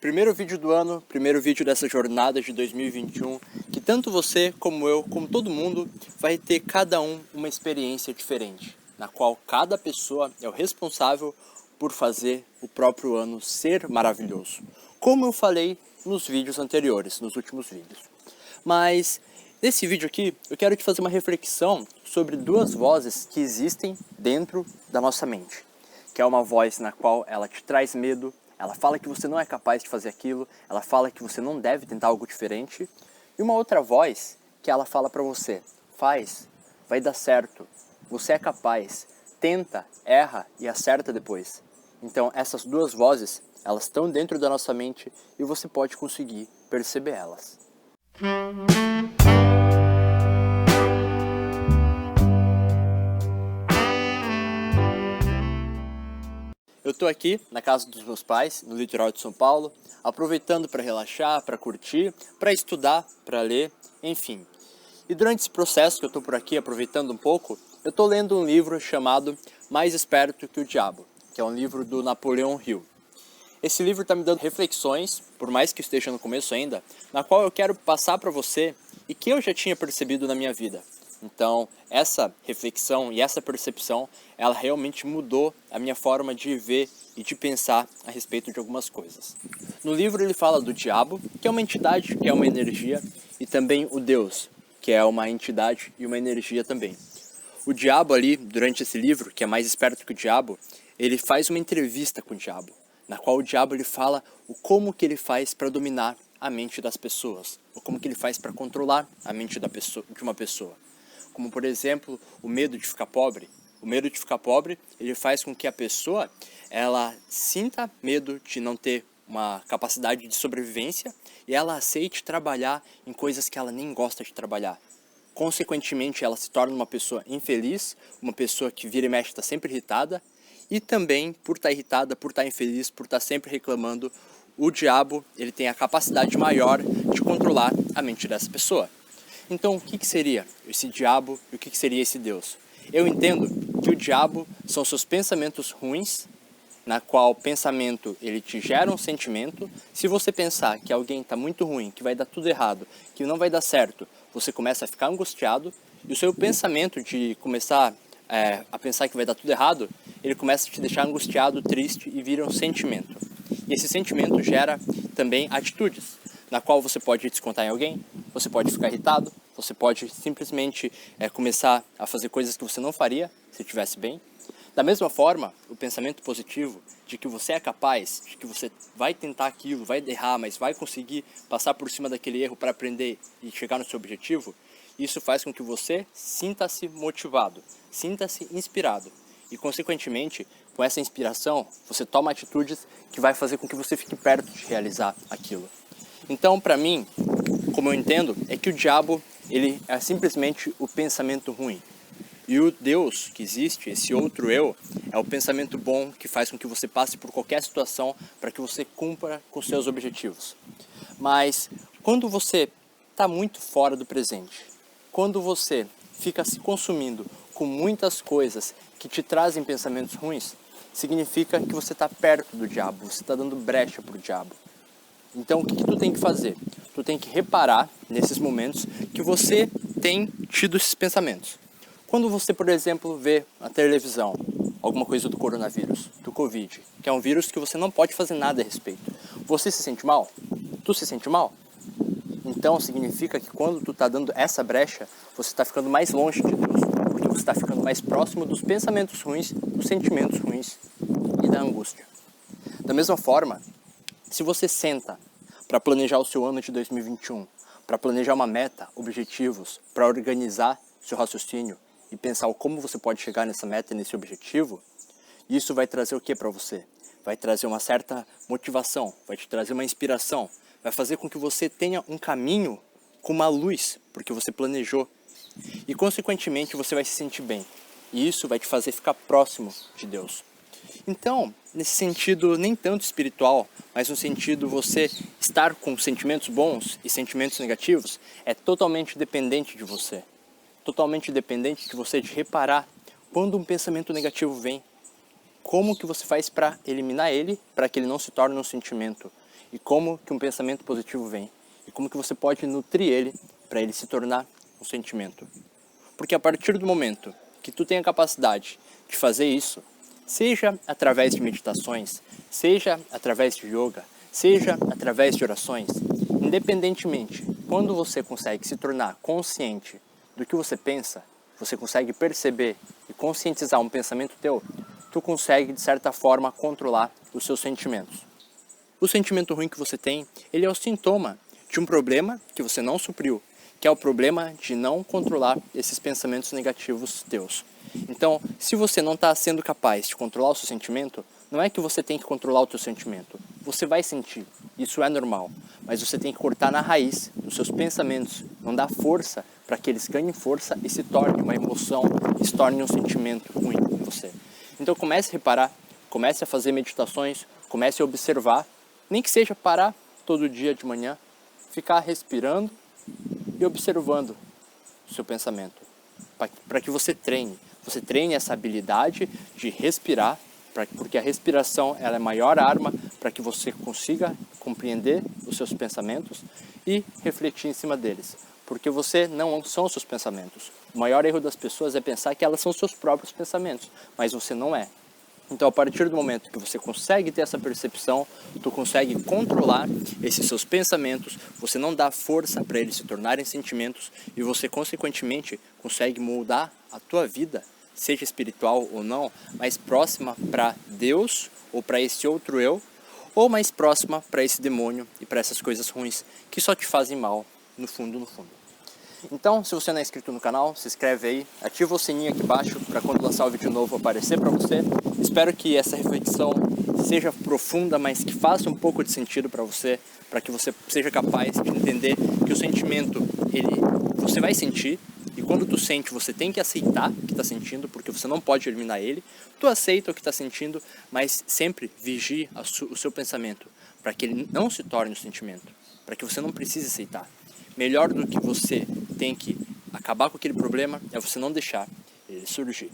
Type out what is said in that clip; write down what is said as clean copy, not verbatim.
Primeiro vídeo do ano, primeiro vídeo dessa jornada de 2021, que tanto você como eu, como todo mundo, vai ter cada um uma experiência diferente, na qual cada pessoa é o responsável por fazer o próprio ano ser maravilhoso, como eu falei nos vídeos anteriores, nos últimos vídeos. Mas nesse vídeo aqui, eu quero te fazer uma reflexão sobre duas vozes que existem dentro da nossa mente, que é uma voz na qual ela te traz medo. Ela fala que você não é capaz de fazer aquilo, ela fala que você não deve tentar algo diferente. E uma outra voz que ela fala pra você: faz, vai dar certo, você é capaz, tenta, erra e acerta depois. Então essas duas vozes, elas estão dentro da nossa mente e você pode conseguir perceber elas. Eu estou aqui na casa dos meus pais, no litoral de São Paulo, aproveitando para relaxar, para curtir, para estudar, para ler, enfim. E durante esse processo que eu estou por aqui, aproveitando um pouco, eu estou lendo um livro chamado Mais Esperto que o Diabo, que é um livro do Napoleão Hill. Esse livro está me dando reflexões, por mais que esteja no começo ainda, na qual eu quero passar para você e que eu já tinha percebido na minha vida. Então, essa reflexão e essa percepção, ela realmente mudou a minha forma de ver e de pensar a respeito de algumas coisas. No livro ele fala do diabo, que é uma entidade, que é uma energia, e também o Deus, que é uma entidade e uma energia também. O diabo ali, durante esse livro, que é mais esperto que o diabo, ele faz uma entrevista com o diabo, na qual o diabo ele fala o como que ele faz para dominar a mente das pessoas, ou como que ele faz para controlar a mente de uma pessoa. Como, por exemplo, o medo de ficar pobre. O medo de ficar pobre, ele faz com que a pessoa ela sinta medo de não ter uma capacidade de sobrevivência e ela aceite trabalhar em coisas que ela nem gosta de trabalhar. Consequentemente, ela se torna uma pessoa infeliz, uma pessoa que vira e mexe está sempre irritada, e também, por estar irritada, por estar infeliz, por estar sempre reclamando, o diabo ele tem a capacidade maior de controlar a mente dessa pessoa. Então, o que seria esse diabo e o que seria esse Deus? Eu entendo que o diabo são seus pensamentos ruins, na qual o pensamento ele te gera um sentimento. Se você pensar que alguém está muito ruim, que vai dar tudo errado, que não vai dar certo, você começa a ficar angustiado, e o seu pensamento de começar a pensar que vai dar tudo errado, ele começa a te deixar angustiado, triste e vira um sentimento. E esse sentimento gera também atitudes, na qual você pode descontar em alguém, você pode ficar irritado, você pode simplesmente começar a fazer coisas que você não faria se estivesse bem. Da mesma forma, o pensamento positivo de que você é capaz, de que você vai tentar aquilo, vai errar, mas vai conseguir passar por cima daquele erro para aprender e chegar no seu objetivo, isso faz com que você sinta-se motivado, sinta-se inspirado. E, consequentemente, com essa inspiração, você toma atitudes que vai fazer com que você fique perto de realizar aquilo. Então, para mim, como eu entendo, é que o diabo ele é simplesmente o pensamento ruim. E o Deus que existe, esse outro eu, é o pensamento bom que faz com que você passe por qualquer situação para que você cumpra com seus objetivos. Mas quando você está muito fora do presente, quando você fica se consumindo com muitas coisas que te trazem pensamentos ruins, significa que você está perto do diabo, você está dando brecha para o diabo. Então o que tu tem que fazer? Tu tem que reparar nesses momentos que você tem tido esses pensamentos. Quando você, por exemplo, vê na televisão alguma coisa do coronavírus, do Covid, que é um vírus que você não pode fazer nada a respeito, você se sente mal? Tu se sente mal? Então significa que quando tu está dando essa brecha, você está ficando mais longe de Deus, porque você está ficando mais próximo dos pensamentos ruins, dos sentimentos ruins e da angústia. Da mesma forma, se você senta para planejar o seu ano de 2021, para planejar uma meta, objetivos, para organizar seu raciocínio e pensar como você pode chegar nessa meta e nesse objetivo, isso vai trazer o que para você? Vai trazer uma certa motivação, vai te trazer uma inspiração, vai fazer com que você tenha um caminho com uma luz, porque você planejou. E, consequentemente, você vai se sentir bem. E isso vai te fazer ficar próximo de Deus. Então, nesse sentido nem tanto espiritual, mas no sentido você estar com sentimentos bons e sentimentos negativos, é totalmente dependente de você. Totalmente dependente de você de reparar quando um pensamento negativo vem. Como que você faz para eliminar ele, para que ele não se torne um sentimento? e como que um pensamento positivo vem e como que você pode nutrir ele para ele se tornar um sentimento. Porque a partir do momento que tu tem a capacidade de fazer isso, seja através de meditações, seja através de yoga, seja através de orações, independentemente, quando você consegue se tornar consciente do que você pensa, você consegue perceber e conscientizar um pensamento teu, tu consegue, de certa forma, controlar os seus sentimentos. O sentimento ruim que você tem, ele é o sintoma de um problema que você não supriu, que é o problema de não controlar esses pensamentos negativos teus. Então, se você não está sendo capaz de controlar o seu sentimento, não é que você tem que controlar o teu sentimento. Você vai sentir, isso é normal, mas você tem que cortar na raiz os seus pensamentos, não dar força para que eles ganhem força e se tornem uma emoção, e se tornem um sentimento ruim em você. Então comece a reparar, comece a fazer meditações, comece a observar, nem que seja parar todo dia de manhã, ficar respirando e observando o seu pensamento, para que você treine essa habilidade de respirar, porque a respiração ela é a maior arma para que você consiga compreender os seus pensamentos e refletir em cima deles, porque você não são os seus pensamentos. O maior erro das pessoas é pensar que elas são os seus próprios pensamentos, mas você não é. Então, a partir do momento que você consegue ter essa percepção, tu consegue controlar esses seus pensamentos, você não dá força para eles se tornarem sentimentos e você, consequentemente, consegue mudar a tua vida, seja espiritual ou não, mais próxima para Deus ou para esse outro eu, ou mais próxima para esse demônio e para essas coisas ruins que só te fazem mal, no fundo, no fundo. Então, se você não é inscrito no canal, se inscreve aí, ativa o sininho aqui embaixo para quando lançar o vídeo novo aparecer para você. Espero que essa reflexão seja profunda, mas que faça um pouco de sentido para você que você seja capaz de entender que o sentimento, você vai sentir, e quando tu sente, você tem que aceitar o que está sentindo, porque você não pode eliminar ele. Tu aceita o que está sentindo, mas sempre vigie o seu pensamento, para que ele não se torne um sentimento, para que você não precise aceitar. Melhor do que você tem que acabar com aquele problema é você não deixar ele surgir.